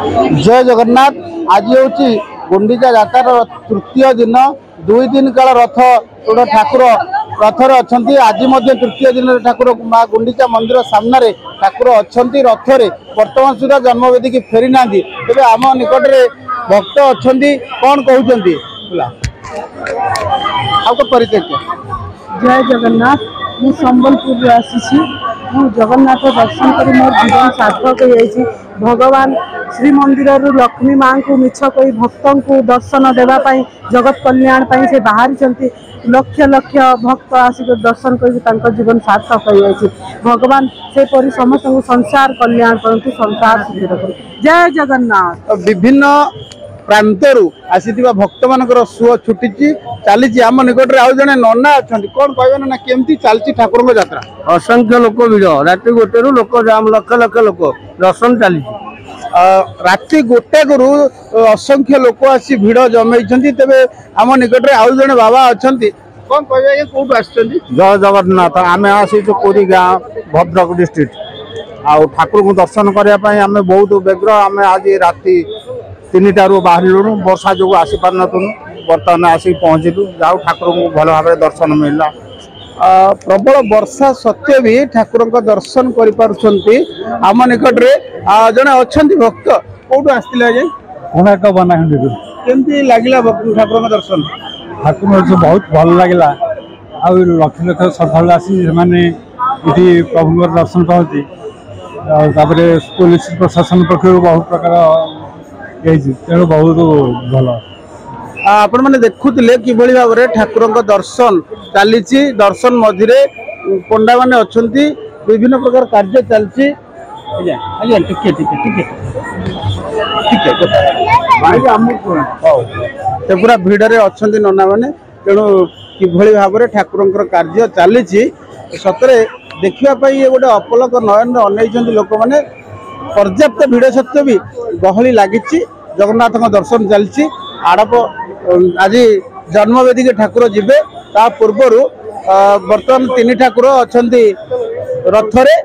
जय जगन्नाथ। आज हूँ गुंडीचा यात्रार तृतीय दिन 2 दिन काल रथ गोटे ठाकुर रथरे अच्छा आज तृतीय दिन ठाकुर माँ गुंडीचा मंदिर सामने ठाकुर अच्छा रथरे वर्तमान सुधा जन्मवेदी की फेरी ना तेज आम निकट में भक्त अच्छा कौन कहते परिचय। जय जगन्नाथ। मु संबलपुर आसी जगन्नाथ दर्शन कर मोर जीवन सार्थक हो भगवान श्रीमंदिर लक्ष्मी माँ को मिछ कही भक्त को दर्शन देवाई जगत कल्याण से बाहरी लक्ष लक्ष भक्त आसिक दर्शन कर जीवन सार्थक हो भगवान से परी समस्त संसार कल्याण करते संसार सुखी रखते। जय जगन्नाथ। विभिन्न प्रांतरू आसीथिबा भक्त मानकर सुଅ छुटी चली आम निकट आउ जने नना अच्छा कौन कह ना केमती चलती ठाकुर यात्रा। असंख्य लोक भिड़ राति गोटे लोक जाम लक्ष लक्ष लोक दर्शन चली राति गोटे गुरु असंख्य लोक आसी भिड़ जमे तेरे आम निकट में आउ जने बाबा अच्छा कौन कह कौटू आस। जय जगन्नाथ। आम आसी पुरी गाँ भद्रक डिस्ट्रिक्ट आउ ठाकुर को दर्शन करने आम बहुत व्यग्र आम आज राति 3टारू बाहर वर्षा जो आसी पार नुँ बर्तमान आसिक पहुँचलु जाऊ ठाकुर को भल भाव दर्शन मिलला। प्रबल वर्षा सत्वे भी ठाकुर दर्शन आम निकट में जड़े अच्छा भक्त कौटू आसते कोणार्क बनाखंडी केमती लगे ठाकुर दर्शन। ठाकुर बहुत भल लगे आ लक्ष लक्ष श्रद्धा आसी ये प्रभु दर्शन पाती पुलिस प्रशासन पक्ष बहुत प्रकार तेणु बहुत भल आपण मैंने देखुले कि भाव में ठाकुर दर्शन चली दर्शन मझे पंडा मैंने अच्छा विभिन्न प्रकार कार्य चलती पूरा भिड़े अच्छा नना मैंने तेणु कि भाव में ठाकुर कार्य चली सतरे देखापी ये गोटे अपलक नयन अनई लोक मैंने पर्याप्त भिड़ सत्वे भी गहली लगी जगन्नाथ दर्शन चलती आड़प आज जन्मवेदी के ठाकुर जीवे ता पूर्वर वर्तमान 3 ठाकुर अच्छा रथरे।